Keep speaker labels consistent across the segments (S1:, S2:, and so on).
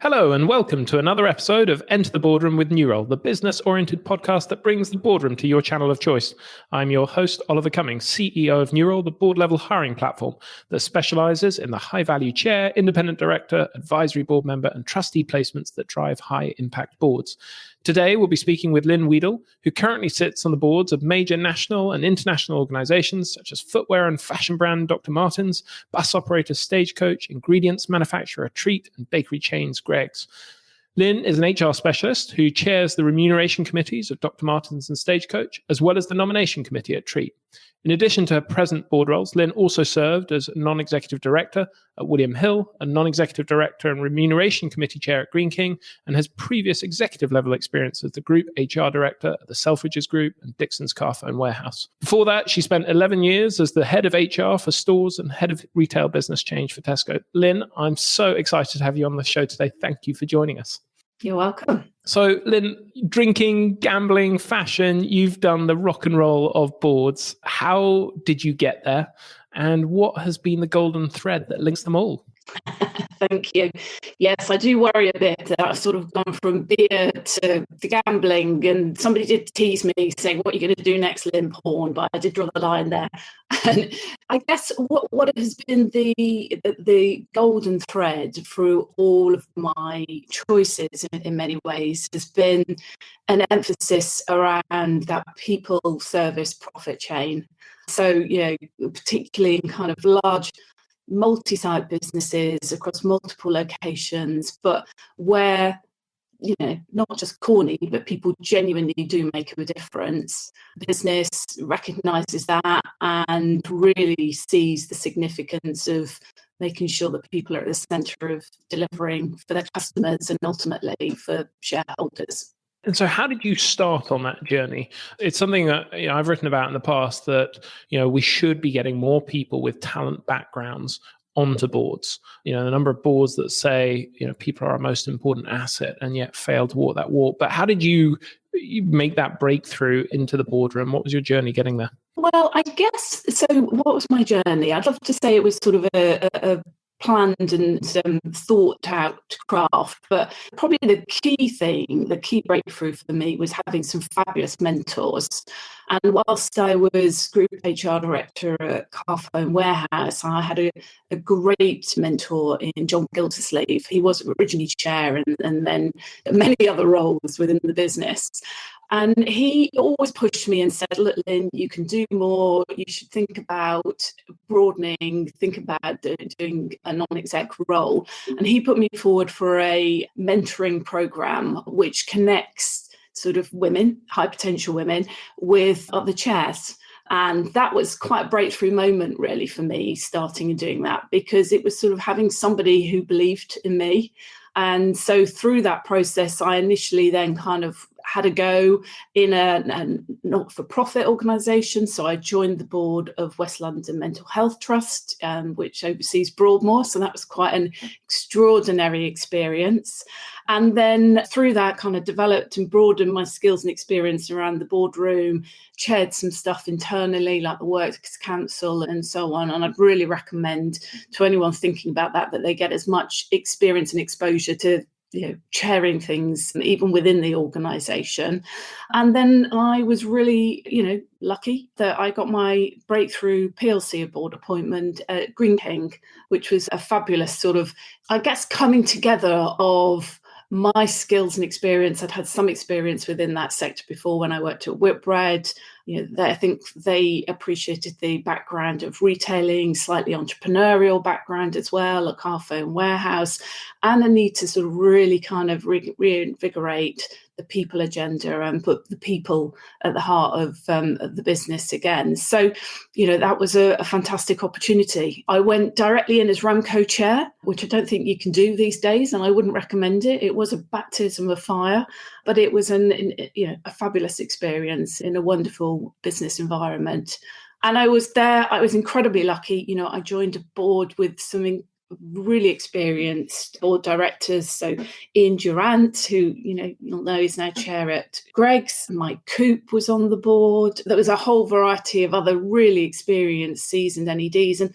S1: Hello and welcome to another episode of Enter the Boardroom with New Role, the business-oriented podcast that brings the boardroom to your channel of choice. I'm your host, Oliver Cummings, CEO of New Role, the board-level hiring platform that specializes in the high-value chair, independent director, advisory board member, and trustee placements that drive high-impact boards. Today, we'll be speaking with Lynne Weedall, who currently sits on the boards of major national and international organizations such as footwear and fashion brand Dr. Martens, bus operator Stagecoach, ingredients manufacturer Treatt, and bakery chains Greggs. Lynne is an HR specialist who chairs the remuneration committees of Dr. Martens and Stagecoach, as well as the nomination committee at Treatt. In addition to her present board roles, Lynne also served as non-executive director at William Hill, a non-executive director and remuneration committee chair at Greene King, and has previous executive level experience as the group HR director at the Selfridges Group and Dixon's Carphone Warehouse. Before that, she spent 11 years as the head of HR for stores and head of retail business change for Tesco. Lynne, I'm so excited to have you on the show today. Thank you for joining us.
S2: You're welcome.
S1: So, Lynne, drinking, gambling, fashion, you've done the rock and roll of boards. How did you get there? And what has been the golden thread that links them all?
S2: Thank you. Yes, I do worry a bit that I've sort of gone from beer to gambling, and somebody did tease me saying, what are you going to do next, Lynne? Porn, but I did draw the line there. And I guess what has been the golden thread through all of my choices in many ways has been an emphasis around that people service profit chain. So, particularly in kind of large multi-site businesses across multiple locations, but where, not just corny, but people genuinely do make a difference. Business recognises that and really sees the significance of making sure that people are at the centre of delivering for their customers and ultimately for shareholders.
S1: And so how did you start on that journey? It's something that I've written about in the past that we should be getting more people with talent backgrounds onto boards. The number of boards that say people are our most important asset and yet fail to walk that walk. But how did you make that breakthrough into the boardroom? What was your journey getting there?
S2: Well, I guess so. What was my journey? I'd love to say it was sort of a planned and thought out craft, but probably the key breakthrough for me was having some fabulous mentors. And whilst I was group HR director at Carphone Warehouse, I had a great mentor in John Gildersleeve. He was originally chair and then many other roles within the business. And he always pushed me and said, look, Lynne, you can do more. You should think about broadening, think about doing a non-exec role. And he put me forward for a mentoring program, which connects sort of women, high potential women, with other chairs. And that was quite a breakthrough moment, really, for me, starting and doing that, because it was sort of having somebody who believed in me. And so through that process, I initially then kind of had a go in a not-for-profit organisation. So I joined the board of West London Mental Health Trust, which oversees Broadmoor. So that was quite an extraordinary experience. And then through that kind of developed and broadened my skills and experience around the boardroom, chaired some stuff internally like the Works Council and so on. And I'd really recommend to anyone thinking about that they get as much experience and exposure to chairing things even within the organisation. And then I was really, lucky that I got my breakthrough PLC board appointment at Greene King, which was a fabulous sort of, I guess, coming together of my skills and experience. I'd had some experience within that sector before when I worked at Whitbread. I think they appreciated the background of retailing, slightly entrepreneurial background as well at Carphone Warehouse, and a need to sort of really kind of reinvigorate the people agenda and put the people at the heart of the business again. So, that was a fantastic opportunity. I went directly in as Ramco chair, which I don't think you can do these days, and I wouldn't recommend it. It was a baptism of fire, but it was a fabulous experience in a wonderful business environment. And I was there. I was incredibly lucky. I joined a board with some really experienced board directors. So Ian Durant, who, you'll know is now chair at Greggs. Mike Coop was on the board. There was a whole variety of other really experienced, seasoned NEDs. And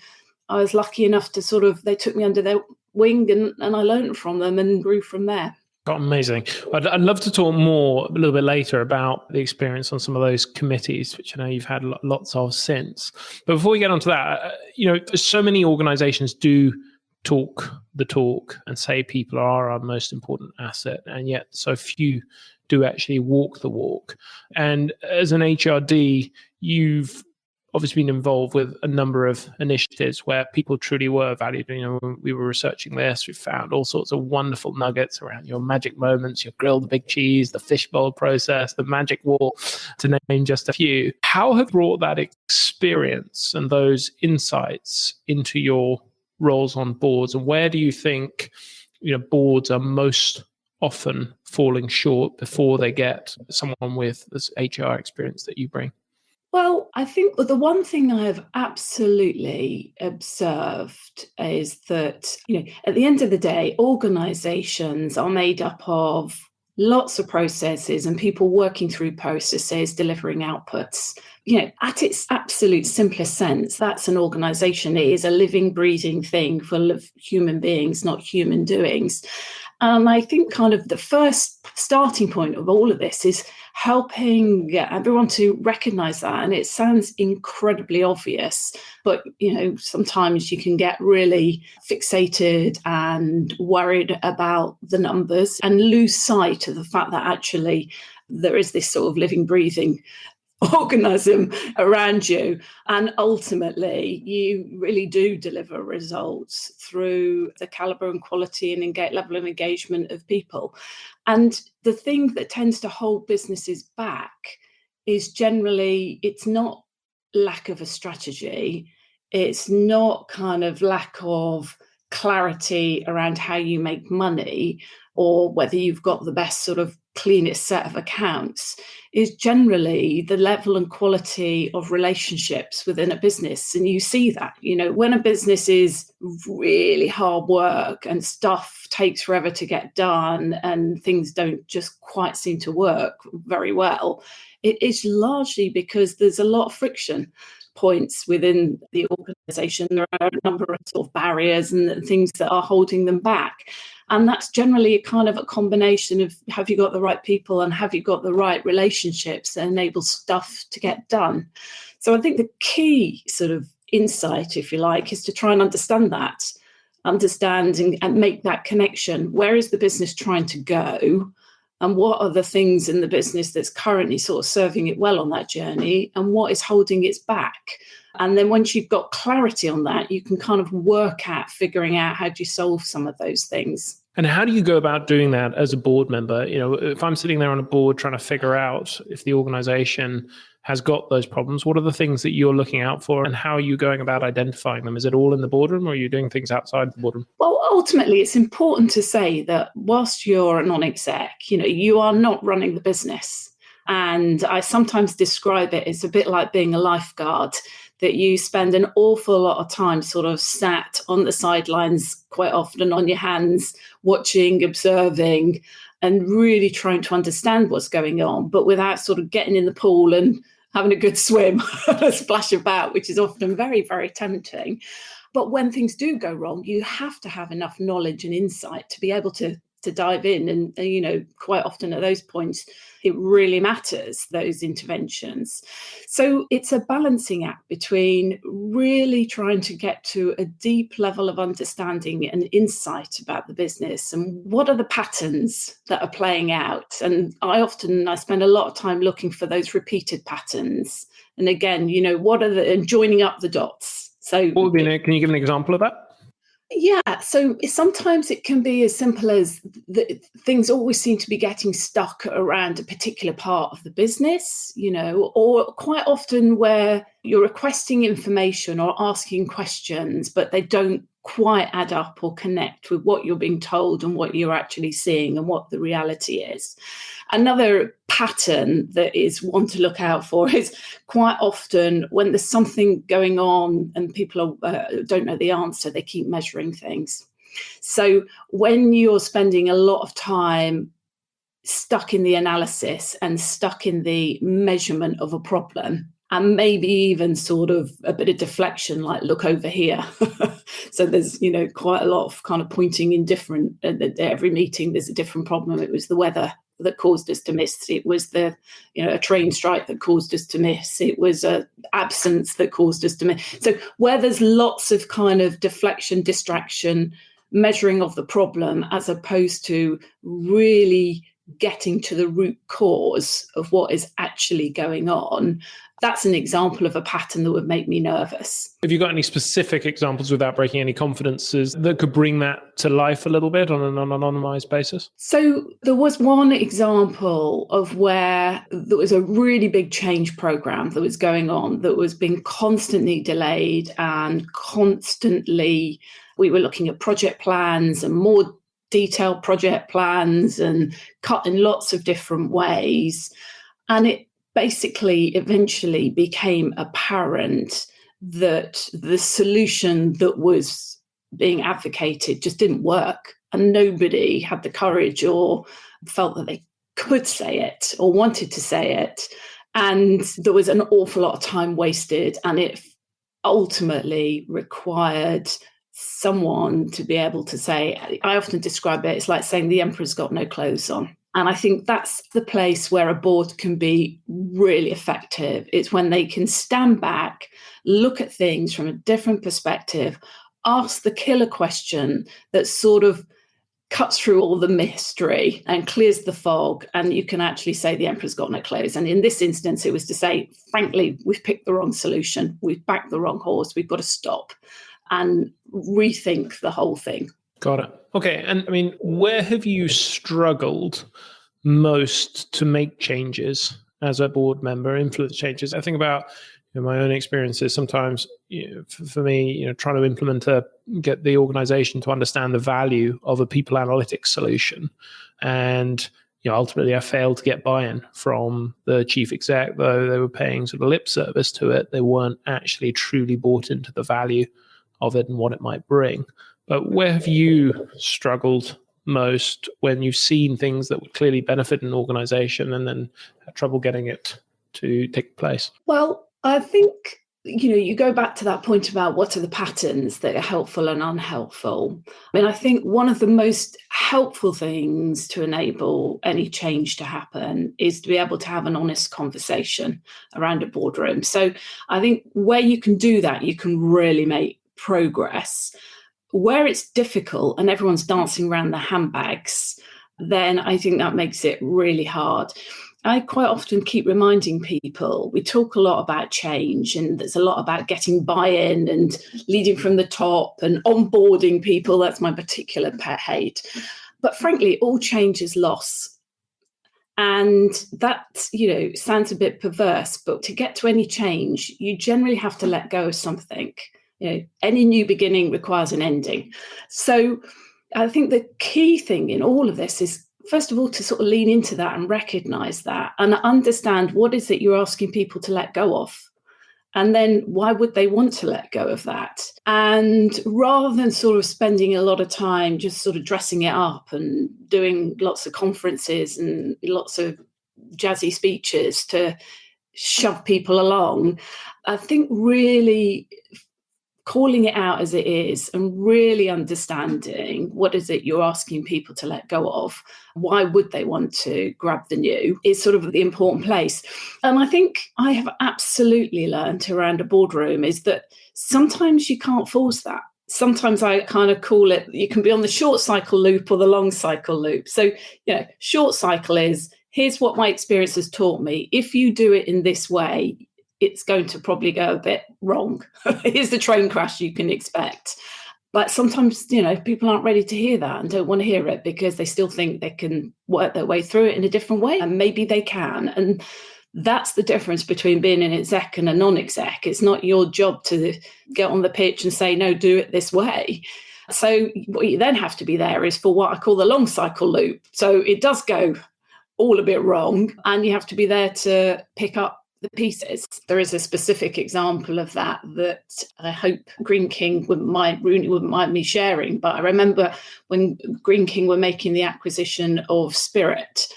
S2: I was lucky enough to they took me under their wing and I learned from them and grew from there.
S1: Amazing. I'd love to talk more a little bit later about the experience on some of those committees, which I know you've had lots of since. But before we get onto that, so many organizations do talk the talk and say people are our most important asset, and yet so few do actually walk the walk. And as an HRD, you've obviously been involved with a number of initiatives where people truly were valued. When we were researching this, we found all sorts of wonderful nuggets around your magic moments, your grilled big cheese, the fishbowl process, the magic wall, to name just a few. How have you brought that experience and those insights into your roles on boards, and where do you think boards are most often falling short before they get someone with this HR experience that you bring?
S2: Well, I think the one thing I have absolutely observed is that, at the end of the day, organizations are made up of lots of processes and people working through processes, delivering outputs. At its absolute simplest sense, that's an organization. It is a living, breathing thing full of human beings, not human doings. And I think kind of the first starting point of all of this is helping everyone to recognize that. And it sounds incredibly obvious, but, sometimes you can get really fixated and worried about the numbers and lose sight of the fact that actually there is this sort of living, breathing organism around you, and ultimately you really do deliver results through the caliber and quality and level of engagement of people. And the thing that tends to hold businesses back is generally, it's not lack of a strategy, it's not kind of lack of clarity around how you make money or whether you've got the best sort of cleanest set of accounts, is generally the level and quality of relationships within a business. And you see that, when a business is really hard work and stuff takes forever to get done and things don't just quite seem to work very well, it is largely because there's a lot of friction points within the organisation. There are a number of sort of barriers and things that are holding them back. And that's generally a kind of a combination of, have you got the right people and have you got the right relationships that enable stuff to get done? So I think the key sort of insight, if you like, is to try and understand and make that connection. Where is the business trying to go? And what are the things in the business that's currently sort of serving it well on that journey, and what is holding it back? And then once you've got clarity on that, you can kind of work at figuring out how do you solve some of those things.
S1: And how do you go about doing that as a board member? If I'm sitting there on a board trying to figure out if the organization has got those problems, what are the things that you're looking out for and how are you going about identifying them? Is it all in the boardroom or are you doing things outside the boardroom?
S2: Well, ultimately, it's important to say that whilst you're a non-exec, you are not running the business. And I sometimes describe it as a bit like being a lifeguard, that you spend an awful lot of time sort of sat on the sidelines, quite often on your hands, watching, observing, and really trying to understand what's going on, but without sort of getting in the pool and having a good swim and splash about, which is often very, very tempting. But when things do go wrong, you have to have enough knowledge and insight to be able to dive in. And, quite often at those points, it really matters, those interventions. So it's a balancing act between really trying to get to a deep level of understanding and insight about the business and what are the patterns that are playing out. And I spend a lot of time looking for those repeated patterns. And again, and joining up the dots. So
S1: can you give an example of that?
S2: Yeah, so sometimes it can be as simple as things always seem to be getting stuck around a particular part of the business, or quite often where you're requesting information or asking questions, but they don't quite add up or connect with what you're being told and what you're actually seeing and what the reality is. Another pattern that is one to look out for is quite often when there's something going on and people don't know the answer, they keep measuring things. So when you're spending a lot of time stuck in the analysis and stuck in the measurement of a problem, and maybe even sort of a bit of deflection, like look over here. So there's, quite a lot of kind of pointing in different, at every meeting there's a different problem. It was the weather that caused us to miss. It was a train strike that caused us to miss. It was a absence that caused us to miss. So where there's lots of kind of deflection, distraction, measuring of the problem, as opposed to really getting to the root cause of what is actually going on, that's an example of a pattern that would make me nervous.
S1: Have you got any specific examples without breaking any confidences that could bring that to life a little bit on an anonymized basis?
S2: So there was one example of where there was a really big change program that was going on that was being constantly delayed, and constantly we were looking at project plans and more detailed project plans and cut in lots of different ways. And it basically eventually became apparent that the solution that was being advocated just didn't work, and nobody had the courage or felt that they could say it or wanted to say it. And there was an awful lot of time wasted, and it ultimately required someone to be able to say, I often describe it, it's like saying the emperor's got no clothes on. And I think that's the place where a board can be really effective. It's when they can stand back, look at things from a different perspective, ask the killer question that sort of cuts through all the mystery and clears the fog, and you can actually say the emperor's got no clothes. And in this instance, it was to say, frankly, we've picked the wrong solution. We've backed the wrong horse. We've got to stop and rethink the whole thing.
S1: Got it. Okay. And I mean, where have you struggled most to make changes as a board member, influence changes? I think about my own experiences. Sometimes, for me, trying to implement get the organization to understand the value of a people analytics solution. And ultimately I failed to get buy-in from the chief exec, though they were paying sort of lip service to it. They weren't actually truly bought into the value of it and what it might bring. But where have you struggled most when you've seen things that would clearly benefit an organization and then had trouble getting it to take place?
S2: Well, I think, you go back to that point about what are the patterns that are helpful and unhelpful. I mean, I think one of the most helpful things to enable any change to happen is to be able to have an honest conversation around a boardroom. So I think where you can do that, you can really make progress. Where it's difficult and everyone's dancing around the handbags, then I think that makes it really hard. I quite often keep reminding people, we talk a lot about change, and there's a lot about getting buy-in and leading from the top and onboarding people. That's my particular pet hate. But frankly, all change is loss. And that, sounds a bit perverse, but to get to any change, you generally have to let go of something. Any new beginning requires an ending. So I think the key thing in all of this is, first of all, to sort of lean into that and recognize that and understand what is it you're asking people to let go of. And then why would they want to let go of that? And rather than sort of spending a lot of time just sort of dressing it up and doing lots of conferences and lots of jazzy speeches to shove people along, I think really calling it out as it is and really understanding what is it you're asking people to let go of, why would they want to grab the new, is sort of the important place. And I think I have absolutely learned around a boardroom is that sometimes you can't force that. Sometimes I kind of call it, you can be on the short cycle loop or the long cycle loop. So, short cycle is, here's what my experience has taught me. If you do it in this way, it's going to probably go a bit wrong. Here's the train crash you can expect. But sometimes, people aren't ready to hear that and don't want to hear it because they still think they can work their way through it in a different way. And maybe they can. And that's the difference between being an exec and a non-exec. It's not your job to get on the pitch and say, no, do it this way. So what you then have to be there is for what I call the long cycle loop. So it does go all a bit wrong, and you have to be there to pick up the pieces. There is a specific example of that I hope Green King wouldn't mind me sharing. But I remember when Green King were making the acquisition of Spirit,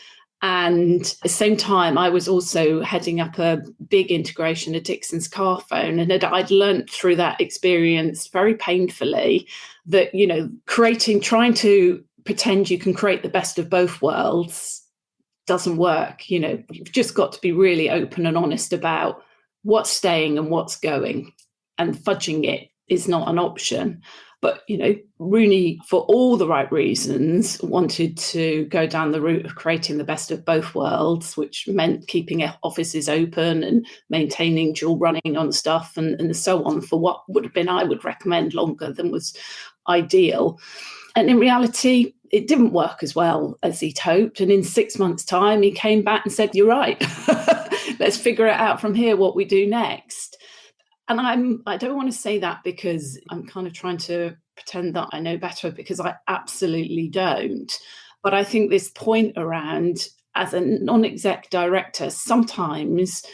S2: And at the same time, I was also heading up a big integration of Dixon's car phone. And I'd learnt through that experience very painfully that, trying to pretend you can create the best of both worlds doesn't work. You've just got to be really open and honest about what's staying and what's going. And fudging it is not an option. But, Rooney, for all the right reasons, wanted to go down the route of creating the best of both worlds, which meant keeping offices open and maintaining dual running on stuff and so on for what would have been, I would recommend, longer than was ideal. And in reality, it didn't work as well as he'd hoped. And in 6 months' time, he came back and said, "You're right. Let's figure it out from here, what we do next." And I don't want to say that because I'm kind of trying to pretend that I know better, because I absolutely don't. But I think this point around, as a non-exec director, sometimes,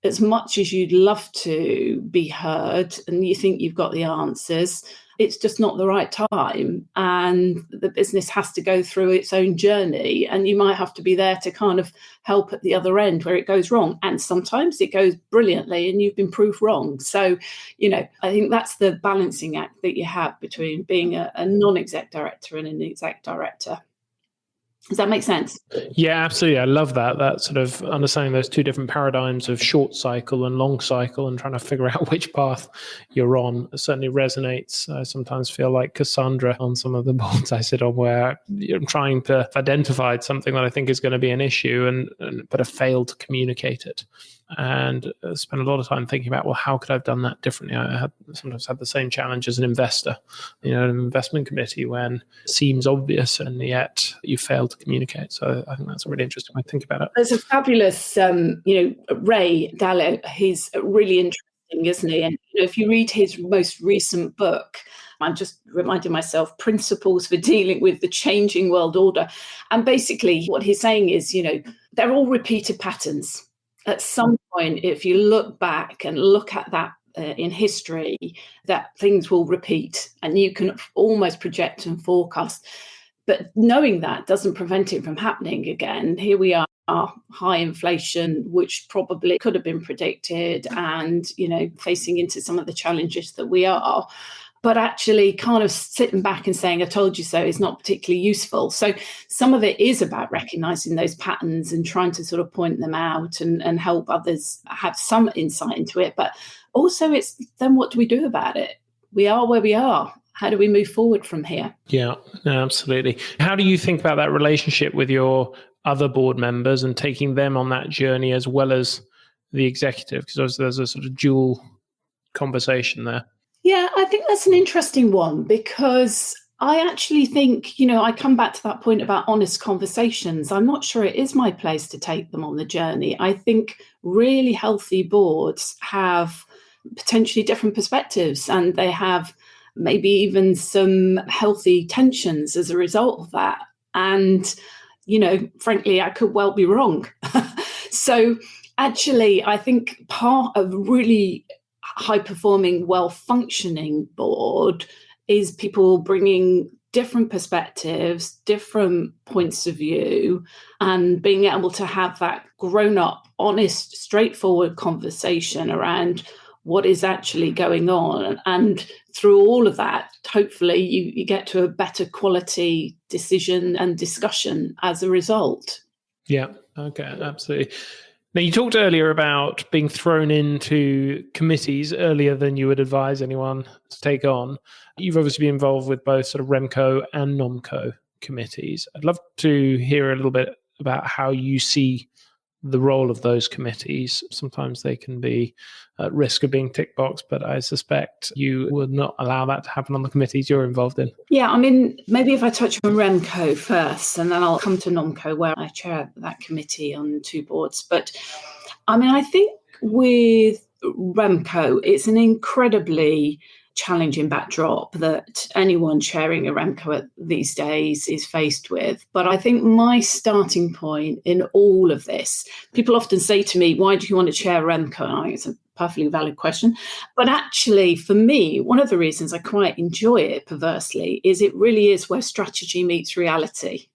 S2: as much as you'd love to be heard and you think you've got the answers, it's just not the right time. And the business has to go through its own journey. And you might have to be there to kind of help at the other end where it goes wrong. And sometimes it goes brilliantly and you've been proved wrong. So, I think that's the balancing act that you have between being a non-exec director and an exec director. Does that make sense?
S1: Yeah, absolutely. I love that. That sort of understanding those two different paradigms of short cycle and long cycle and trying to figure out which path you're on certainly resonates. I sometimes feel like Cassandra on some of the boards I sit on, where I'm trying to identify something that I think is going to be an issue but have failed to communicate it. And spend a lot of time thinking about, well, how could I have done that differently? I sometimes had the same challenge as an investor, an investment committee, when it seems obvious and yet you fail to communicate. So I think that's a really interesting way to think about it.
S2: There's a fabulous, Ray Dalio. He's really interesting, isn't he? And if you read his most recent book, I'm just reminding myself, Principles for Dealing with the Changing World Order. And basically what he's saying is, they're all repeated patterns. At some point, if you look back and look at that in history, that things will repeat and you can almost project and forecast. But knowing that doesn't prevent it from happening again. Here we are, high inflation, which probably could have been predicted, and, facing into some of the challenges that we are. But actually kind of sitting back and saying, "I told you so," is not particularly useful. So some of it is about recognizing those patterns and trying to sort of point them out and help others have some insight into it. But also it's then, what do we do about it? We are where we are. How do we move forward from here?
S1: Yeah, absolutely. How do you think about that relationship with your other board members and taking them on that journey as well as the executive? Because there's a sort of dual conversation there.
S2: Yeah, I think that's an interesting one, because I actually think, I come back to that point about honest conversations. I'm not sure it is my place to take them on the journey. I think really healthy boards have potentially different perspectives, and they have maybe even some healthy tensions as a result of that. And, frankly, I could well be wrong. So actually, I think part of really high-performing, well-functioning board is people bringing different perspectives, different points of view, and being able to have that grown-up, honest, straightforward conversation around what is actually going on. And through all of that, hopefully you get to a better quality decision and discussion as a result.
S1: Yeah, okay, absolutely. Now, you talked earlier about being thrown into committees earlier than you would advise anyone to take on. You've obviously been involved with both sort of Remco and Nomco committees. I'd love to hear a little bit about how you see the role of those committees. Sometimes they can be at risk of being tick box, but I suspect you would not allow that to happen on the committees you're involved in.
S2: Yeah, maybe if I touch on Remco first, and then I'll come to Nomco, where I chair that committee on two boards. But I think with Remco, it's an incredibly challenging backdrop that anyone chairing a Remco these days is faced with. But I think my starting point in all of this, people often say to me, "Why do you want to chair Remco?" And I think it's a perfectly valid question. But actually, for me, one of the reasons I quite enjoy it, perversely, is it really is where strategy meets reality.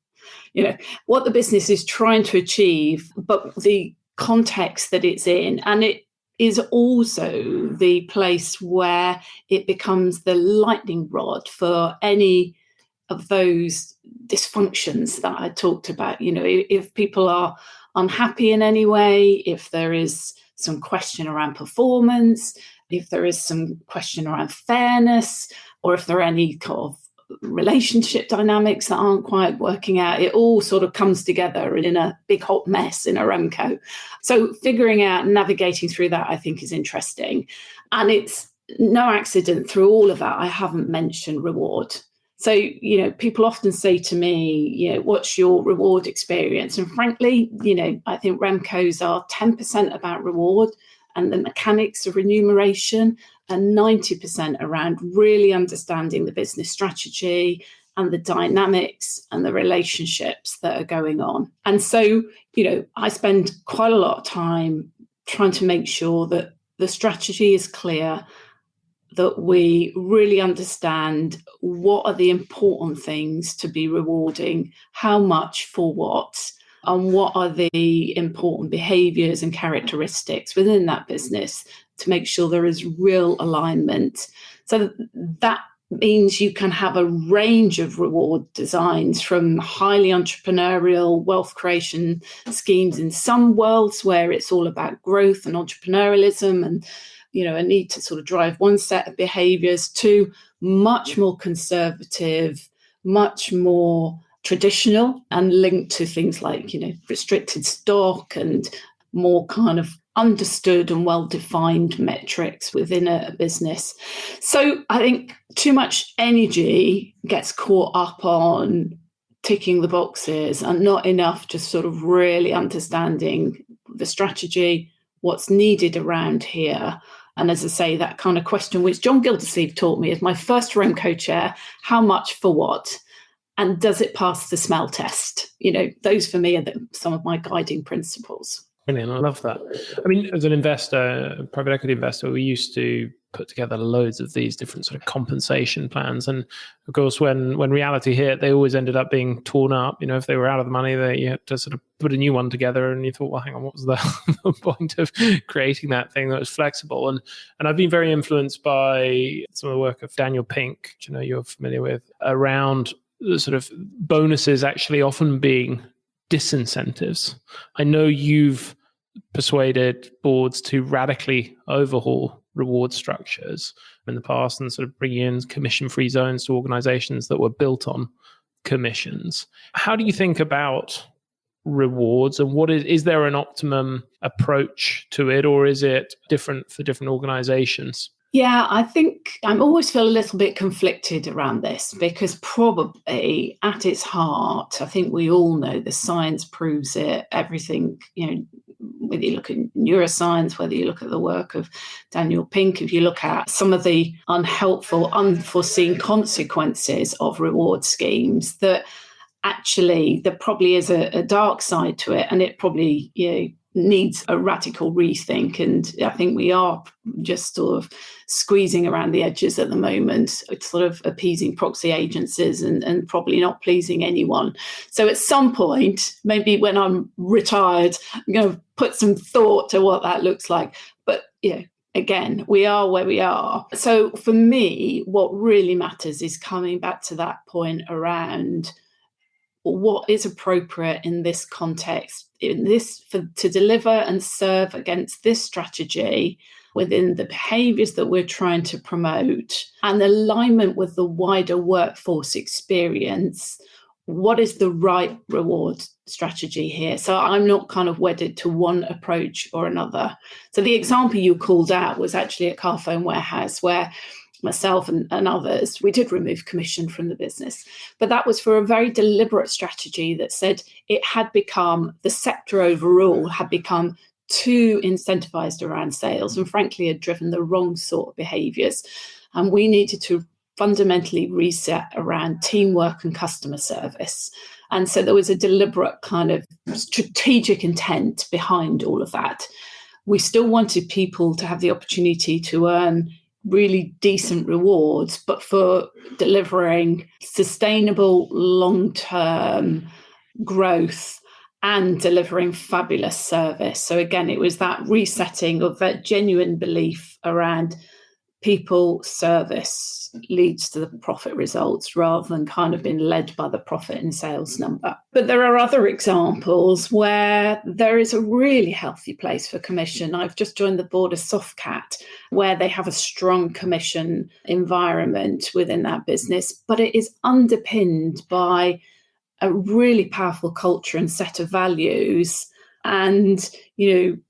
S2: what the business is trying to achieve, but the context that it's in. And it is also the place where it becomes the lightning rod for any of those dysfunctions that I talked about. If people are unhappy in any way, if there is some question around performance, if there is some question around fairness, or if there are any kind of relationship dynamics that aren't quite working out, it all sort of comes together in a big hot mess in a Remco. So figuring out, navigating through that, I think is interesting. And it's no accident through all of that I haven't mentioned reward. So, people often say to me, what's your reward experience? And frankly, I think Remcos are 10% about reward and the mechanics of remuneration, and 90% around really understanding the business strategy and the dynamics and the relationships that are going on. And so, I spend quite a lot of time trying to make sure that the strategy is clear, that we really understand what are the important things to be rewarding, how much for what, and what are the important behaviours and characteristics within that business to make sure there is real alignment. So that means you can have a range of reward designs, from highly entrepreneurial wealth creation schemes in some worlds where it's all about growth and entrepreneurialism and a need to sort of drive one set of behaviours, to much more conservative, much more traditional and linked to things like, restricted stock and more kind of understood and well-defined metrics within a business. So I think too much energy gets caught up on ticking the boxes and not enough just sort of really understanding the strategy, what's needed around here. And as I say, that kind of question, which John Gildersleeve taught me as my first Remco chair, how much for what? And does it pass the smell test? Those for me are some of my guiding principles.
S1: Brilliant. I love that. I mean, as an investor, a private equity investor, we used to put together loads of these different sort of compensation plans. And of course, when reality hit, they always ended up being torn up. If they were out of the money, you had to sort of put a new one together. And you thought, well, hang on, what was the point of creating that thing that was flexible? And I've been very influenced by some of the work of Daniel Pink, which you're familiar with, around the sort of bonuses actually often being disincentives. I know you've persuaded boards to radically overhaul reward structures in the past and sort of bring in commission-free zones to organizations that were built on commissions. How do you think about rewards, and what is there an optimum approach to it, or is it different for different organizations?
S2: Yeah, I think I always feel a little bit conflicted around this, because probably at its heart, I think we all know the science proves it. Everything, whether you look at neuroscience, whether you look at the work of Daniel Pink, if you look at some of the unhelpful, unforeseen consequences of reward schemes, that actually there probably is a dark side to it, and it probably needs a radical rethink. And I think we are just sort of squeezing around the edges at the moment. It's sort of appeasing proxy agencies and probably not pleasing anyone. So at some point, maybe when I'm retired, I'm going to put some thought to what that looks like. But again, we are where we are. So for me, what really matters is coming back to that point around what is appropriate in this context, to deliver and serve against this strategy within the behaviours that we're trying to promote, and alignment with the wider workforce experience. What is the right reward strategy here? So I'm not kind of wedded to one approach or another. So the example you called out was actually at Carphone Warehouse, where myself and others, we did remove commission from the business. But that was for a very deliberate strategy that said it had become, the sector overall had become too incentivised around sales, and frankly had driven the wrong sort of behaviours. And we needed to fundamentally reset around teamwork and customer service. And so there was a deliberate kind of strategic intent behind all of that. We still wanted people to have the opportunity to earn really decent rewards, but for delivering sustainable, long-term growth and delivering fabulous service. So again, it was that resetting of that genuine belief around people, service leads to the profit results rather than kind of being led by the profit and sales number. But there are other examples where there is a really healthy place for commission. I've just joined the board of Softcat, where they have a strong commission environment within that business, but it is underpinned by a really powerful culture and set of values. And,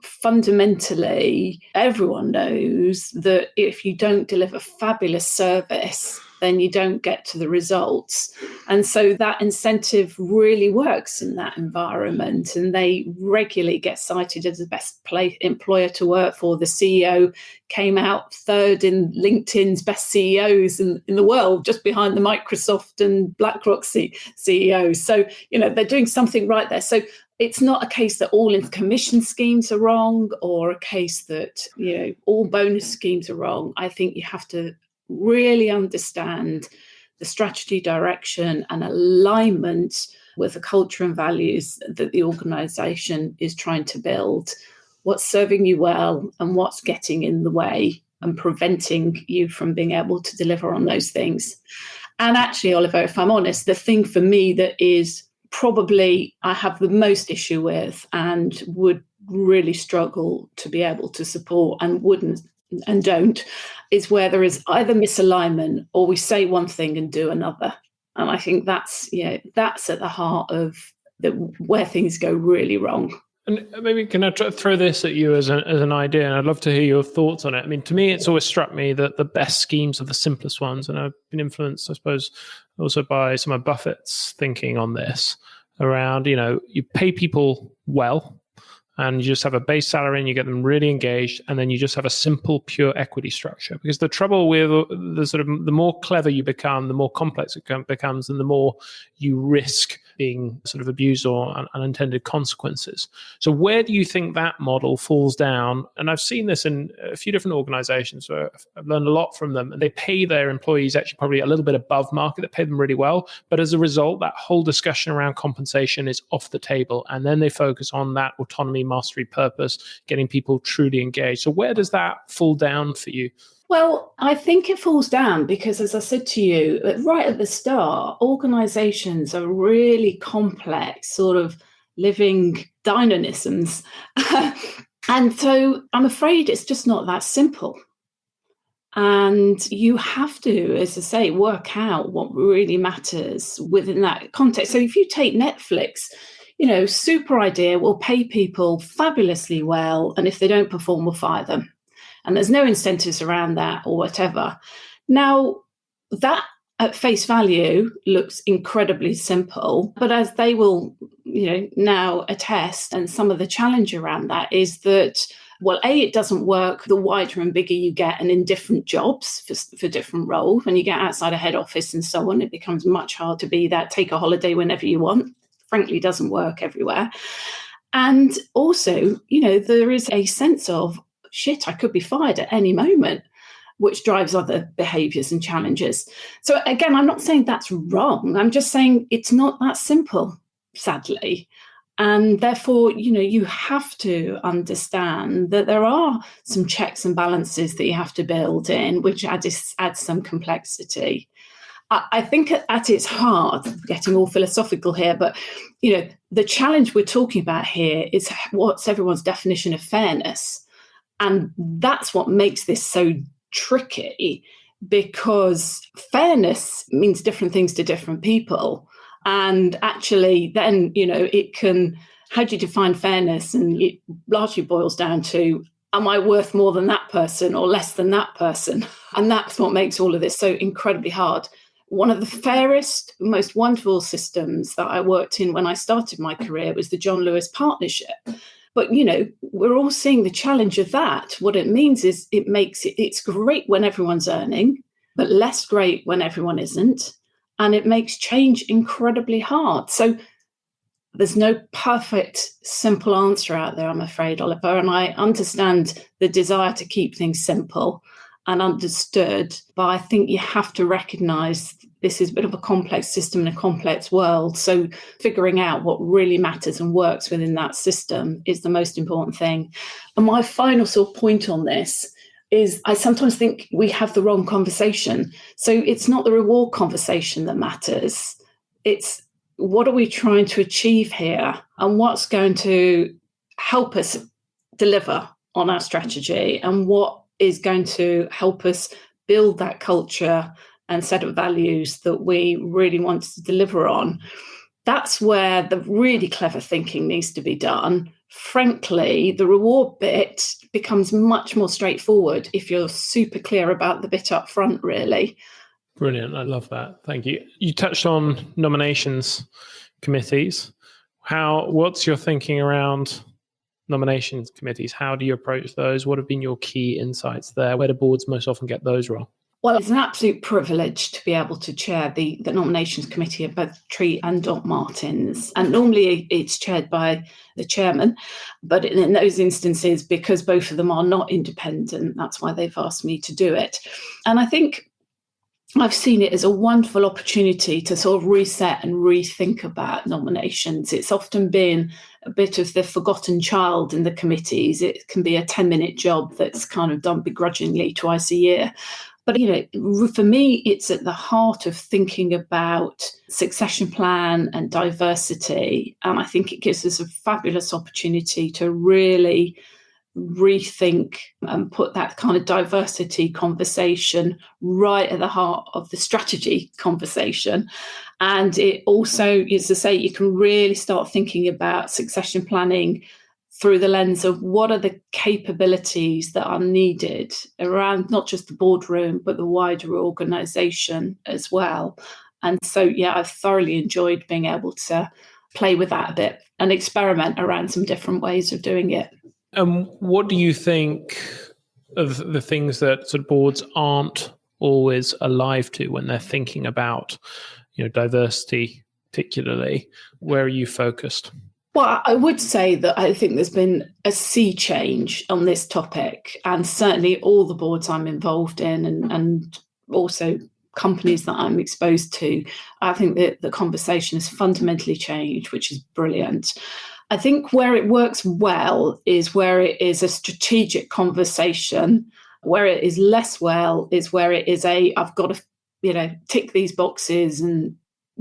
S2: fundamentally, everyone knows that if you don't deliver fabulous service, then you don't get to the results. And so that incentive really works in that environment. And they regularly get cited as the best employer to work for. The CEO came out third in LinkedIn's best CEOs in the world, just behind the Microsoft and BlackRock CEOs. So, they're doing something right there. So it's not a case that all commission schemes are wrong or a case that, all bonus schemes are wrong. I think you have to really understand the strategy, direction and alignment with the culture and values that the organisation is trying to build, what's serving you well and what's getting in the way and preventing you from being able to deliver on those things. And actually, Oliver, if I'm honest, the thing for me that is probably I have the most issue with and would really struggle to be able to support and wouldn't and don't is where there is either misalignment or we say one thing and do another. And I think that's at the heart of where things go really wrong.
S1: And maybe can I throw this at you as an idea? And I'd love to hear your thoughts on it. I mean, to me, it's always struck me that the best schemes are the simplest ones. And I've been influenced, I suppose, also by some of Buffett's thinking on this around, you pay people well and you just have a base salary and you get them really engaged. And then you just have a simple, pure equity structure. Because the trouble with the more clever you become, the more complex it becomes and the more you risk being sort of abused or unintended consequences. So where do you think that model falls down? And I've seen this in a few different organizations where I've learned a lot from them. And they pay their employees actually probably a little bit above market. They pay them really well. But as a result, that whole discussion around compensation is off the table. And then they focus on that autonomy, mastery, purpose, getting people truly engaged. So where does that fall down for you?
S2: Well, I think it falls down because, as I said to you, right at the start, organisations are really complex, sort of living dynamisms. And so I'm afraid it's just not that simple. And you have to, as I say, work out what really matters within that context. So if you take Netflix, super idea, we'll pay people fabulously well. And if they don't perform, we'll fire them. And there's no incentives around that or whatever. Now, that at face value looks incredibly simple, but as they will, now attest, and some of the challenge around that is that, well, A, it doesn't work the wider and bigger you get and in different jobs for different roles. When you get outside a head office and so on, it becomes much harder to be that take a holiday whenever you want. Frankly, doesn't work everywhere. And also, there is a sense of, shit, I could be fired at any moment, which drives other behaviours and challenges. So again, I'm not saying that's wrong. I'm just saying it's not that simple, sadly. And therefore, you have to understand that there are some checks and balances that you have to build in, which adds some complexity. I think at its heart, getting all philosophical here, but, the challenge we're talking about here is what's everyone's definition of fairness. And that's what makes this so tricky, because fairness means different things to different people. And actually, then, it can, how do you define fairness? And it largely boils down to, am I worth more than that person or less than that person? And that's what makes all of this so incredibly hard. One of the fairest, most wonderful systems that I worked in when I started my career was the John Lewis Partnership. But, we're all seeing the challenge of that. What it means is it's great when everyone's earning, but less great when everyone isn't. And it makes change incredibly hard. So there's no perfect, simple answer out there, I'm afraid, Oliver. And I understand the desire to keep things simple and understood. But I think you have to recognise this is a bit of a complex system in a complex world. So figuring out what really matters and works within that system is the most important thing. And my final sort of point on this is I sometimes think we have the wrong conversation. So it's not the reward conversation that matters. It's what are we trying to achieve here and what's going to help us deliver on our strategy and what is going to help us build that culture and set of values that we really want to deliver on. That's where the really clever thinking needs to be done. Frankly, the reward bit becomes much more straightforward if you're super clear about the bit up front, really.
S1: Brilliant. I love that. Thank you. You touched on nominations committees. What's your thinking around nominations committees? How do you approach those? What have been your key insights there? Where do boards most often get those wrong?
S2: Well, it's an absolute privilege to be able to chair the nominations committee of both Treatt and Dr. Martins. And normally it's chaired by the chairman. But in those instances, because both of them are not independent, that's why they've asked me to do it. And I think I've seen it as a wonderful opportunity to sort of reset and rethink about nominations. It's often been a bit of the forgotten child in the committees. It can be a 10-minute job that's kind of done begrudgingly twice a year. But, for me, it's at the heart of thinking about succession plan and diversity. And I think it gives us a fabulous opportunity to really rethink and put that kind of diversity conversation right at the heart of the strategy conversation. And it also, as I say, you can really start thinking about succession planning through the lens of what are the capabilities that are needed around not just the boardroom, but the wider organisation as well. And so, I've thoroughly enjoyed being able to play with that a bit and experiment around some different ways of doing it.
S1: What do you think of the things that sort of boards aren't always alive to when they're thinking about, diversity particularly? Where are you focused?
S2: Well, I would say that I think there's been a sea change on this topic, and certainly all the boards I'm involved in and also companies that I'm exposed to, I think that the conversation has fundamentally changed, which is brilliant. I think where it works well is where it is a strategic conversation. Where it is less well is where it is I've got to, tick these boxes and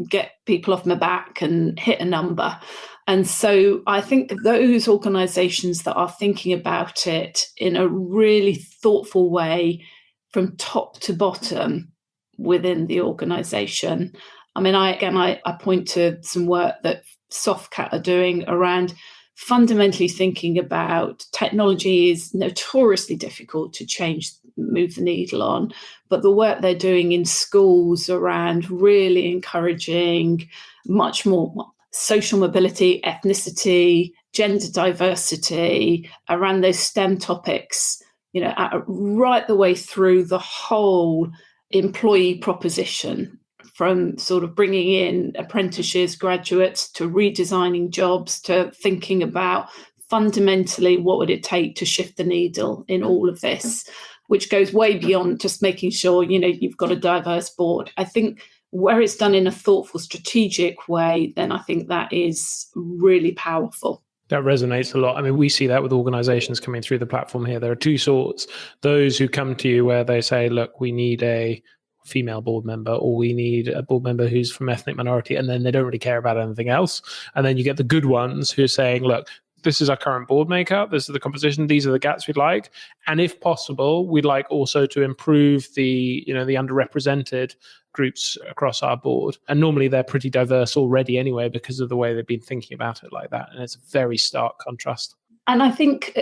S2: get people off my back and hit a number. And so I think those organisations that are thinking about it in a really thoughtful way from top to bottom within the organisation. I mean, I point to some work that Softcat are doing around fundamentally thinking about technology is notoriously difficult to move the needle on, but the work they're doing in schools around really encouraging much more social mobility, ethnicity, gender diversity, around those STEM topics, right the way through the whole employee proposition, from sort of bringing in apprenticeships, graduates, to redesigning jobs, to thinking about fundamentally what would it take to shift the needle in all of this, which goes way beyond just making sure, you've got a diverse board. I think where it's done in a thoughtful, strategic way, then I think that is really powerful.
S1: That resonates a lot. I mean, we see that with organizations coming through the platform here. There are two sorts. Those who come to you where they say, look, we need a female board member, or we need a board member who's from ethnic minority, and then they don't really care about anything else. And then you get the good ones who are saying, look, this is our current board makeup, this is the composition, these are the gaps we'd like. And if possible, we'd like also to improve the underrepresented groups across our board. And normally they're pretty diverse already anyway, because of the way they've been thinking about it like that. And it's a very stark contrast.
S2: And I think,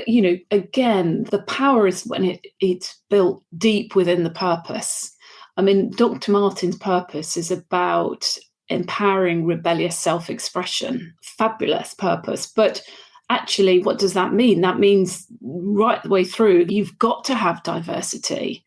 S2: again, the power is when it's built deep within the purpose. I mean, Dr. Martin's purpose is about empowering rebellious self-expression. Fabulous purpose. But actually, what does that mean? That means right the way through, you've got to have diversity.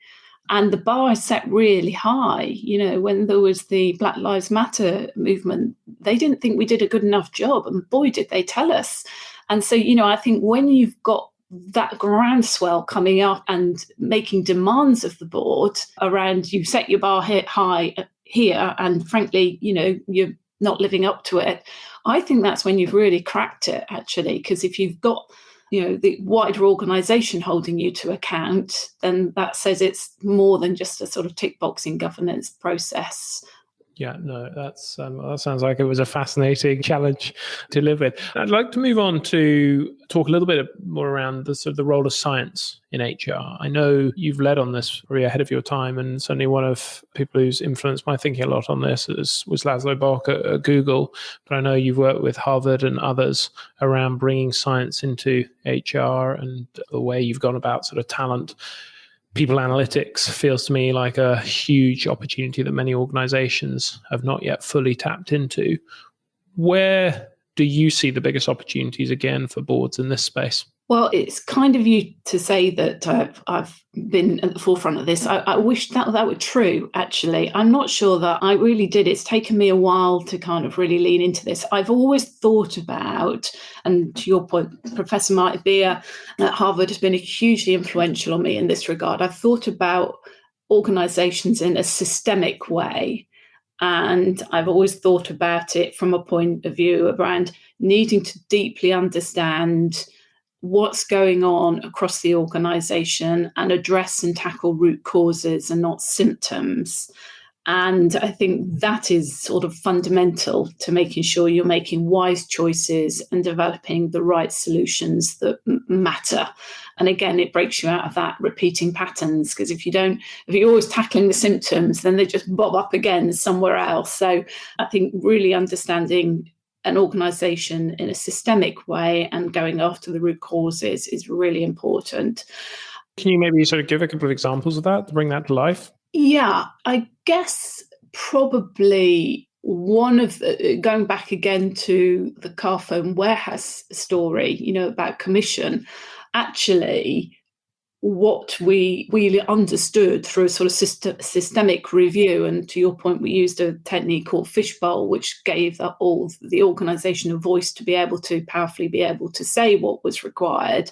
S2: And the bar is set really high. When there was the Black Lives Matter movement, they didn't think we did a good enough job. And boy, did they tell us. And so, I think when you've got that groundswell coming up and making demands of the board around, you set your bar hit high, here, and frankly, you're not living up to it, I think that's when you've really cracked it, actually, because if you've got the wider organisation holding you to account, then that says it's more than just a sort of tick boxing governance process.
S1: Yeah, no, that sounds like it was a fascinating challenge to live with. I'd like to move on to talk a little bit more around the role of science in HR. I know you've led on this very ahead of your time, and certainly one of people who's influenced my thinking a lot on this was Laszlo Bock at Google. But I know you've worked with Harvard and others around bringing science into HR and the way you've gone about sort of talent. People analytics feels to me like a huge opportunity that many organizations have not yet fully tapped into. Where do you see the biggest opportunities again for boards in this space?
S2: Well, it's kind of you to say that I've been at the forefront of this. I wish that were true, actually. I'm not sure that I really did. It's taken me a while to kind of really lean into this. I've always thought about, and to your point, Professor Marty Beer at Harvard has been hugely influential on me in this regard. I've thought about organizations in a systemic way. And I've always thought about it from a point of view around needing to deeply understand what's going on across the organisation and address and tackle root causes and not symptoms. And I think that is sort of fundamental to making sure you're making wise choices and developing the right solutions that matter. And again, it breaks you out of that repeating patterns, because if you're always tackling the symptoms, then they just bob up again somewhere else. So I think really understanding an organisation in a systemic way and going after the root causes is really important.
S1: Can you maybe sort of give a couple of examples of that to bring that to life?
S2: Yeah, I guess probably one of going back again to the Carphone warehouse story, about commission, actually what we understood through a sort of systemic review, and to your point, we used a technique called fishbowl, which gave all the organisation a voice to be able to powerfully be able to say what was required.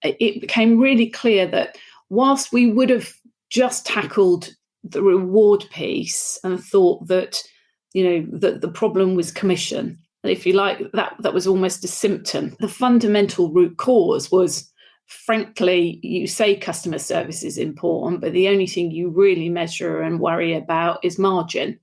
S2: It became really clear that whilst we would have just tackled the reward piece and thought that, that the problem was commission, if you like, that was almost a symptom. The fundamental root cause was, frankly, you say customer service is important, but the only thing you really measure and worry about is margin.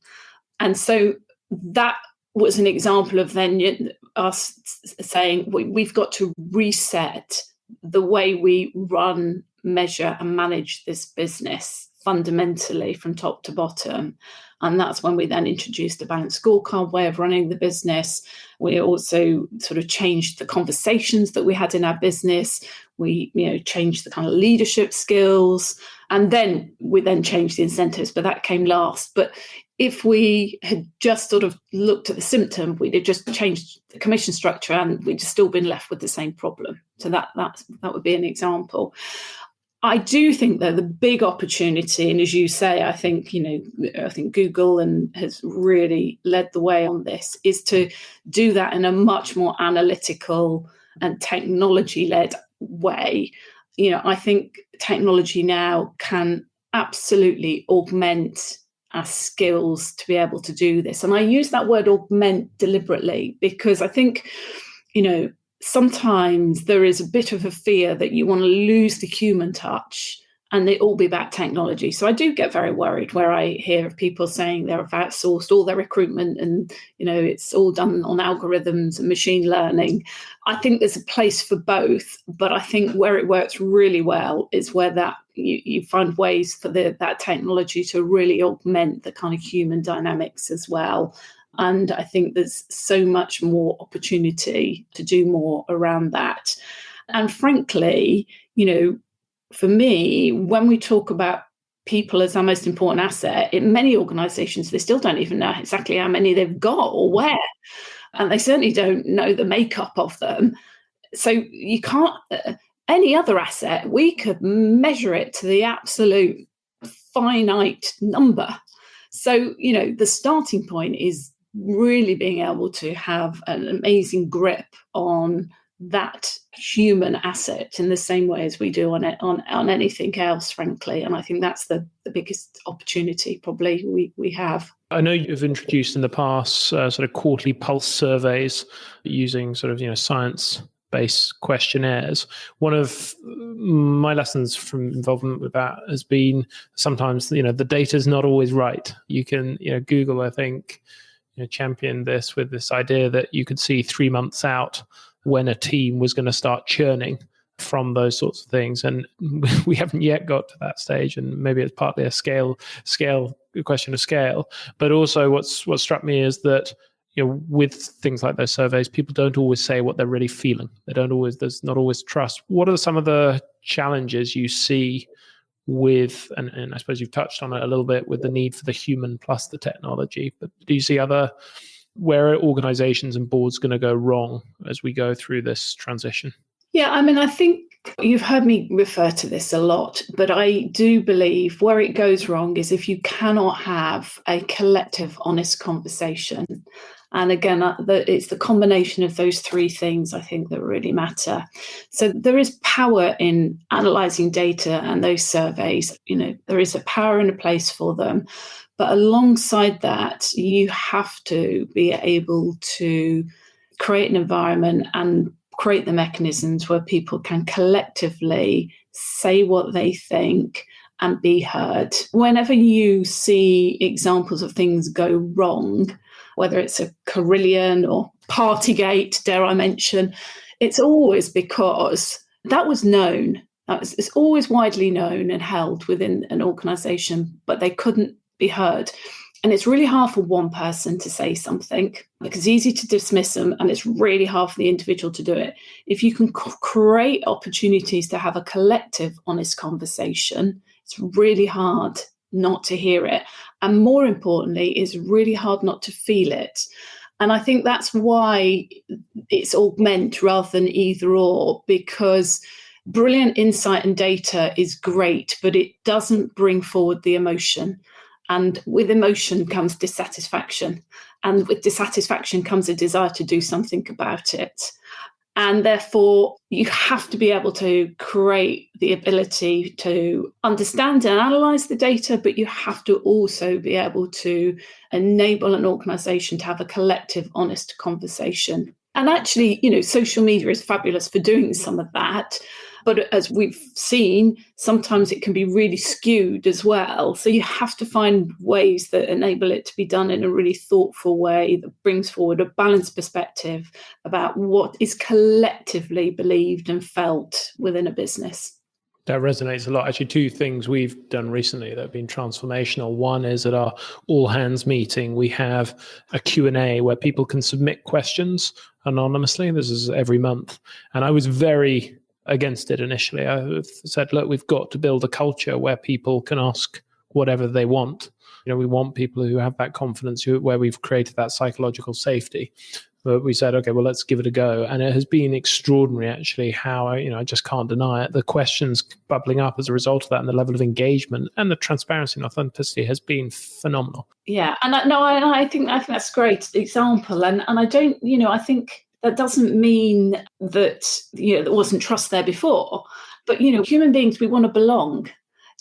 S2: And so that was an example of then us saying we've got to reset the way we run, measure and manage this business fundamentally from top to bottom. And that's when we then introduced a balanced scorecard way of running the business. We also sort of changed the conversations that we had in our business. We, changed the kind of leadership skills, and then we changed the incentives, but that came last. But if we had just sort of looked at the symptom, we'd have just changed the commission structure and we'd still been left with the same problem. So that would be an example. I do think that the big opportunity, and as you say, I think Google has really led the way on this, is to do that in a much more analytical and technology-led way. I think technology now can absolutely augment our skills to be able to do this. And I use that word augment deliberately because I think, sometimes there is a bit of a fear that you want to lose the human touch and it all be about technology. So I do get very worried where I hear of people saying they've outsourced all their recruitment and, it's all done on algorithms and machine learning. I think there's a place for both, but I think where it works really well is where that you find ways for that technology to really augment the kind of human dynamics as well. And I think there's so much more opportunity to do more around that. And frankly, for me, when we talk about people as our most important asset, in many organisations, they still don't even know exactly how many they've got or where. And they certainly don't know the makeup of them. So you can't, any other asset, we could measure it to the absolute finite number. So, the starting point is really being able to have an amazing grip on that human asset in the same way as we do on anything else, frankly. And I think that's the biggest opportunity probably we have.
S1: I know you've introduced in the past sort of quarterly pulse surveys using sort of, science-based questionnaires. One of my lessons from involvement with that has been sometimes, the data is not always right. You can, Google, I think, championed this with this idea that you could see 3 months out when a team was going to start churning from those sorts of things. And we haven't yet got to that stage. And maybe it's partly a question of scale. But also what struck me is that, with things like those surveys, people don't always say what they're really feeling. There's not always trust. What are some of the challenges you see with, and I suppose you've touched on it a little bit, with the need for the human plus the technology, but do you see where are organizations and boards going to go wrong as we go through this transition?
S2: Yeah, I think you've heard me refer to this a lot, but I do believe where it goes wrong is if you cannot have a collective, honest conversation. And again, it's the combination of those three things, I think, that really matter. So there is power in analysing data and those surveys. There is a power and a place for them. But alongside that, you have to be able to create an environment and create the mechanisms where people can collectively say what they think and be heard. Whenever you see examples of things go wrong, whether it's a Carillion or Partygate, dare I mention, it's always because that was known. It's always widely known and held within an organisation, but they couldn't be heard. And it's really hard for one person to say something because it's easy to dismiss them, and it's really hard for the individual to do it. If you can create opportunities to have a collective, honest conversation, it's really hard not to hear it. And more importantly, it's really hard not to feel it. And I think that's why it's augment rather than either or, because brilliant insight and data is great, but it doesn't bring forward the emotion. And with emotion comes dissatisfaction. And with dissatisfaction comes a desire to do something about it. And therefore, you have to be able to create the ability to understand and analyse the data, but you have to also be able to enable an organisation to have a collective, honest conversation. And actually, social media is fabulous for doing some of that. But as we've seen, sometimes it can be really skewed as well. So you have to find ways that enable it to be done in a really thoughtful way that brings forward a balanced perspective about what is collectively believed and felt within a business.
S1: That resonates a lot. Actually, two things we've done recently that have been transformational. One is at our all hands meeting, we have a Q&A where people can submit questions anonymously. This is every month. And I was very against it initially. I said, look, we've got to build a culture where people can ask whatever they want. We want people who have that confidence, where we've created that psychological safety. But we said, okay, well, let's give it a go. And it has been extraordinary, actually, how, I just can't deny it. The questions bubbling up as a result of that, and the level of engagement and the transparency and authenticity has been phenomenal.
S2: Yeah. And I think that's a great example. And I don't, I think that doesn't mean that, there wasn't trust there before. But, human beings, we want to belong.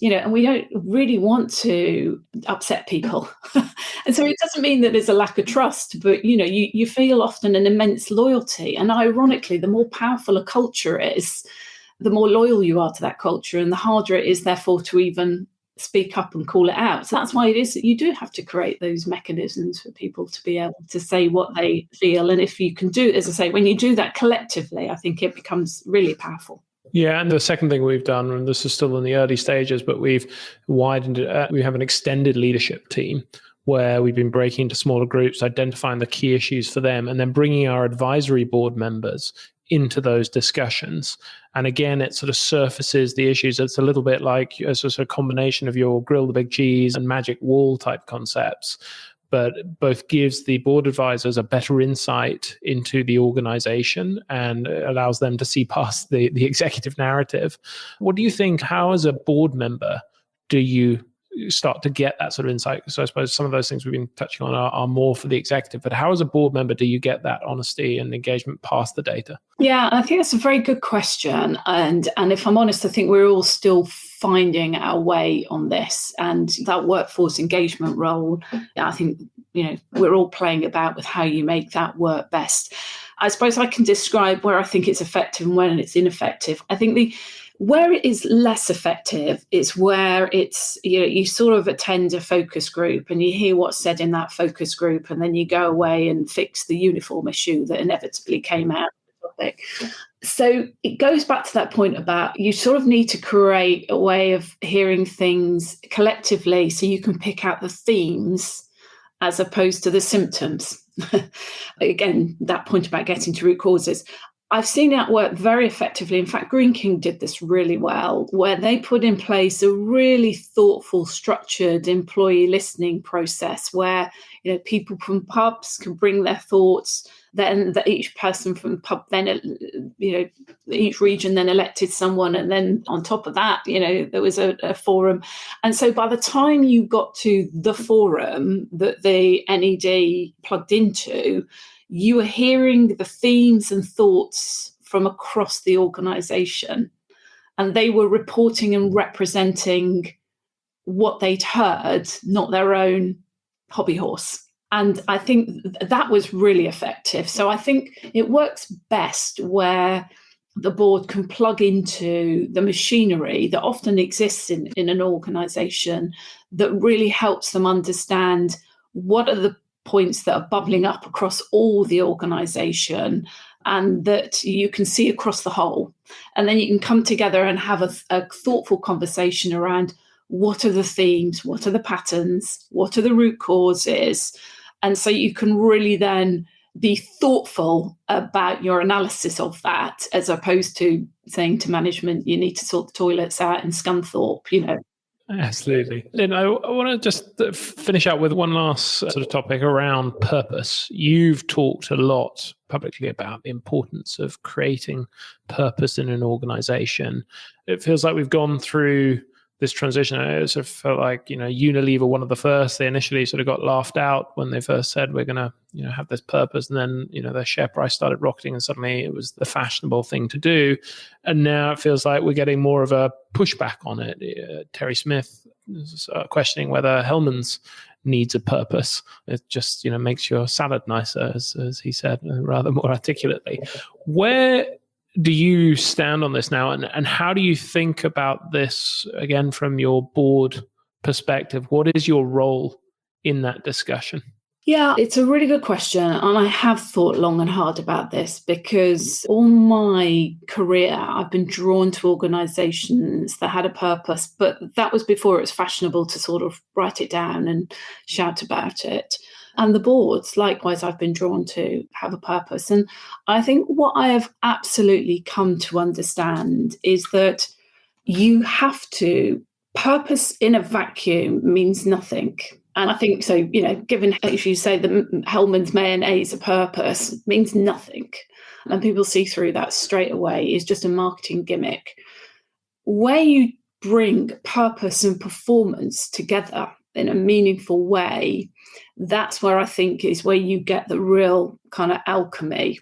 S2: And we don't really want to upset people. And so it doesn't mean that there's a lack of trust, but, you feel often an immense loyalty. And ironically, the more powerful a culture is, the more loyal you are to that culture, and the harder it is, therefore, to even speak up and call it out. So that's why it is that you do have to create those mechanisms for people to be able to say what they feel. And if you can do, as I say, when you do that collectively, I think it becomes really powerful.
S1: Yeah, and the second thing we've done, and this is still in the early stages, but we've widened it. We have an extended leadership team where we've been breaking into smaller groups, identifying the key issues for them, and then bringing our advisory board members into those discussions. And again, it sort of surfaces the issues. It's a little bit like a sort of combination of your grill the big cheese and magic wall type concepts, but both gives the board advisors a better insight into the organization and allows them to see past the executive narrative. What do you think, how as a board member do you start to get that sort of insight? So I suppose some of those things we've been touching on are more for the executive, but how as a board member do you get that honesty and engagement past the data?
S2: Yeah, I think that's a very good question. And if I'm honest, I think we're all still finding our way on this. And that workforce engagement role, I think, we're all playing about with how you make that work best. I suppose I can describe where I think it's effective and when it's ineffective. I think where it is less effective is where it's, you sort of attend a focus group and you hear what's said in that focus group, and then you go away and fix the uniform issue that inevitably came out. So it goes back to that point about you sort of need to create a way of hearing things collectively so you can pick out the themes as opposed to the symptoms. Again, that point about getting to root causes. I've seen that work very effectively. In fact, Green King did this really well, where they put in place a really thoughtful, structured employee listening process where people from pubs can bring their thoughts. Then each person from the pub, then each region then elected someone, and then on top of that, there was a forum. And so by the time you got to the forum that the NED plugged into, you were hearing the themes and thoughts from across the organisation, and they were reporting and representing what they'd heard, not their own hobby horse. And I think that was really effective. So I think it works best where the board can plug into the machinery that often exists in an organisation that really helps them understand what are the points that are bubbling up across all the organisation and that you can see across the whole. And then you can come together and have a thoughtful conversation around what are the themes, what are the patterns, what are the root causes. And so you can really then be thoughtful about your analysis of that, as opposed to saying to management, you need to sort the toilets out in Scunthorpe,
S1: Absolutely. Lynne, I want to just finish out with one last sort of topic around purpose. You've talked a lot publicly about the importance of creating purpose in an organization. It feels like we've gone through this transition. It sort of felt like, Unilever, one of the first, they initially sort of got laughed out when they first said, we're going to, have this purpose. And then, their share price started rocketing and suddenly it was the fashionable thing to do. And now it feels like we're getting more of a pushback on it. Terry Smith is questioning whether Hellmann's needs a purpose. It just, makes your salad nicer, as he said, rather more articulately. Where do you stand on this now, and how do you think about this, again, from your board perspective? What is your role in that discussion?
S2: Yeah, it's a really good question. And I have thought long and hard about this because all my career, I've been drawn to organisations that had a purpose, but that was before it was fashionable to sort of write it down and shout about it. And the boards, likewise, I've been drawn to have a purpose. And I think what I have absolutely come to understand is that you have to, purpose in a vacuum means nothing. And I think so, given, as you say, the Hellmann's mayonnaise, a purpose means nothing. And people see through that straight away. It's just a marketing gimmick. Where you bring purpose and performance together in a meaningful way, that's where I think is where you get the real kind of alchemy.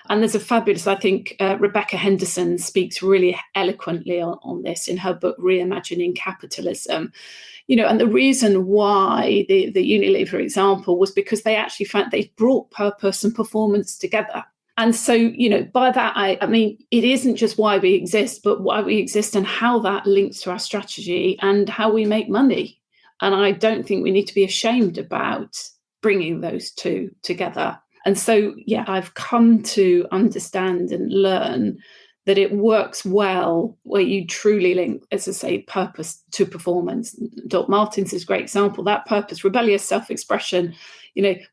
S2: And there's a fabulous, I think, Rebecca Henderson speaks really eloquently on this in her book, Reimagining Capitalism. And the reason why the Unilever example was because they actually found they brought purpose and performance together. And so, by that, I mean, it isn't just why we exist, but why we exist and how that links to our strategy and how we make money. And I don't think we need to be ashamed about bringing those two together. And so, I've come to understand and learn that it works well where you truly link, as I say, purpose to performance. Doc Martens is a great example. That purpose, rebellious self-expression,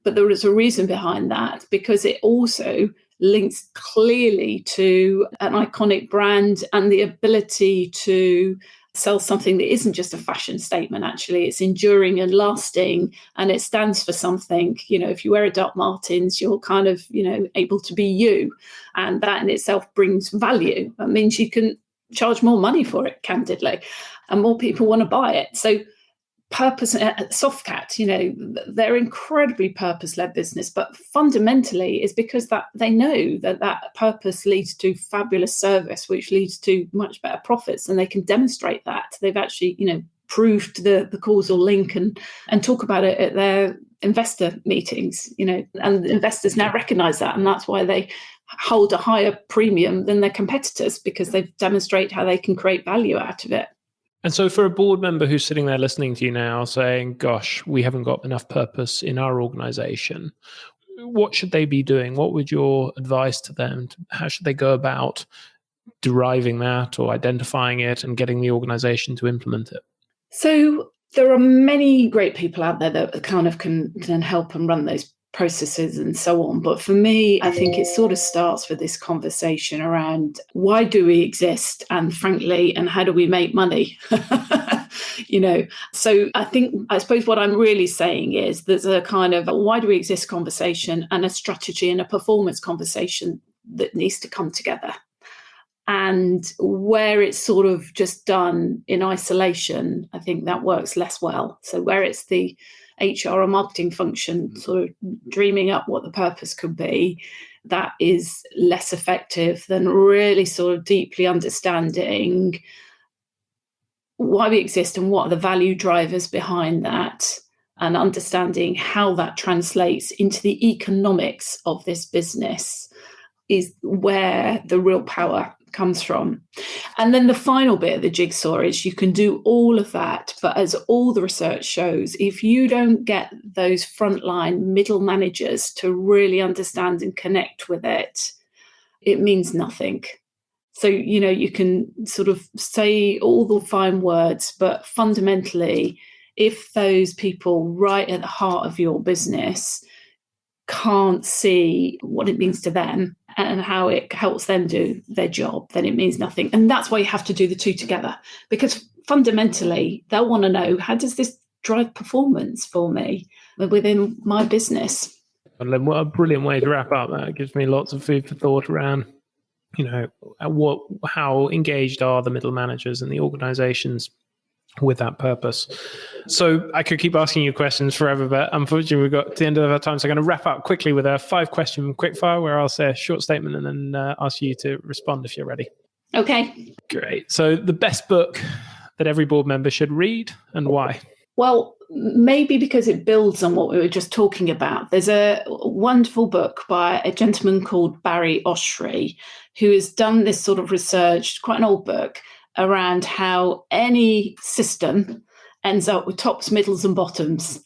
S2: but there is a reason behind that, because it also links clearly to an iconic brand and the ability to sell something that isn't just a fashion statement. Actually, it's enduring and lasting, and it stands for something. If you wear a Doc Martens, you're kind of, able to be you, and that in itself brings value. That means you can charge more money for it, candidly, and more people want to buy it. So purpose, Softcat, they're incredibly purpose-led business, but fundamentally it's because that they know that purpose leads to fabulous service, which leads to much better profits, and they can demonstrate that. They've actually, proved the causal link and talk about it at their investor meetings, and investors now recognise that, and that's why they hold a higher premium than their competitors, because they demonstrate how they can create value out of it.
S1: And so for a board member who's sitting there listening to you now saying, gosh, we haven't got enough purpose in our organization, what should they be doing? What would your advice to them? How should they go about deriving that or identifying it and getting the organization to implement it?
S2: So there are many great people out there that kind of can help and run those processes and so on. But for me, I think it sort of starts with this conversation around why do we exist? And frankly, and how do we make money? So I suppose what I'm really saying is there's a kind of a why do we exist conversation and a strategy and a performance conversation that needs to come together. And where it's sort of just done in isolation, I think that works less well. So where it's the HR or marketing function sort of dreaming up what the purpose could be, that is less effective than really sort of deeply understanding why we exist and what are the value drivers behind that, and understanding how that translates into the economics of this business is where the real power comes from. And then the final bit of the jigsaw is you can do all of that, but as all the research shows, if you don't get those frontline middle managers to really understand and connect with it, it means nothing. So, you can sort of say all the fine words, but fundamentally, if those people right at the heart of your business can't see what it means to them and how it helps them do their job, then it means nothing. And that's why you have to do the two together, because fundamentally they'll want to know, how does this drive performance for me within my business?
S1: And what a brilliant way to wrap up. That gives me lots of food for thought around, how engaged are the middle managers and the organizations with that purpose. So I could keep asking you questions forever, but unfortunately we've got to the end of our time. So I'm going to wrap up quickly with a 5-question quickfire where I'll say a short statement and then ask you to respond if you're ready.
S2: Okay.
S1: Great. So the best book that every board member should read and why?
S2: Well, maybe because it builds on what we were just talking about. There's a wonderful book by a gentleman called Barry Oshry, who has done this sort of research, quite an old book, around how any system ends up with tops, middles and bottoms,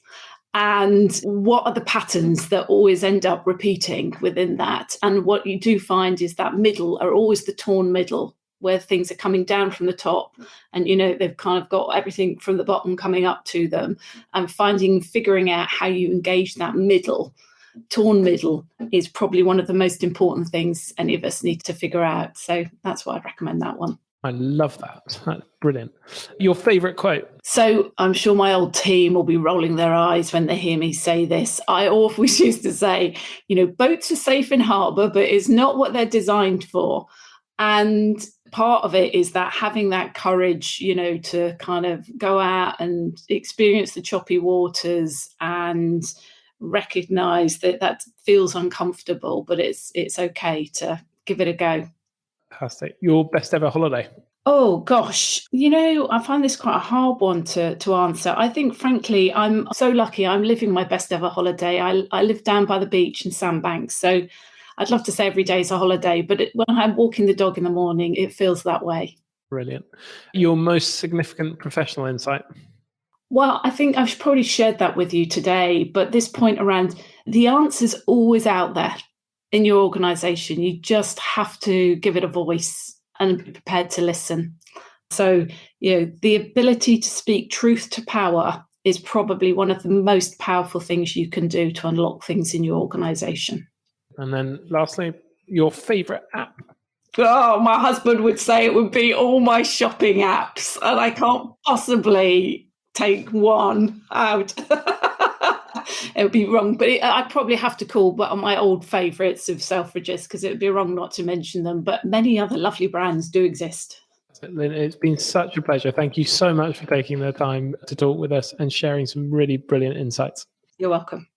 S2: and what are the patterns that always end up repeating within that. And what you do find is that middle are always the torn middle, where things are coming down from the top and, they've kind of got everything from the bottom coming up to them, and figuring out how you engage that middle. Torn middle is probably one of the most important things any of us need to figure out. So that's why I recommend that one.
S1: I love that. That's brilliant. Your favorite quote?
S2: So I'm sure my old team will be rolling their eyes when they hear me say this. I always used to say, boats are safe in harbour, but it's not what they're designed for. And part of it is that having that courage, to kind of go out and experience the choppy waters and recognise that feels uncomfortable, but it's okay to give it a go.
S1: Fantastic. Your best ever holiday?
S2: Oh, gosh. I find this quite a hard one to answer. I think, frankly, I'm so lucky. I'm living my best ever holiday. I live down by the beach in Sandbanks. So I'd love to say every day is a holiday, but when I'm walking the dog in the morning, it feels that way.
S1: Brilliant. Your most significant professional insight?
S2: Well, I think I've probably shared that with you today, but this point around the answer's always out there in your organisation. You just have to give it a voice and be prepared to listen. So, the ability to speak truth to power is probably one of the most powerful things you can do to unlock things in your organisation.
S1: And then lastly, your favourite app?
S2: Oh, my husband would say it would be all my shopping apps, and I can't possibly take one out. It would be wrong, but I'd probably have to call my old favourites of Selfridges, because it would be wrong not to mention them. But many other lovely brands do exist.
S1: Fantastic. Lynne, it's been such a pleasure. Thank you so much for taking the time to talk with us and sharing some really brilliant insights.
S2: You're welcome.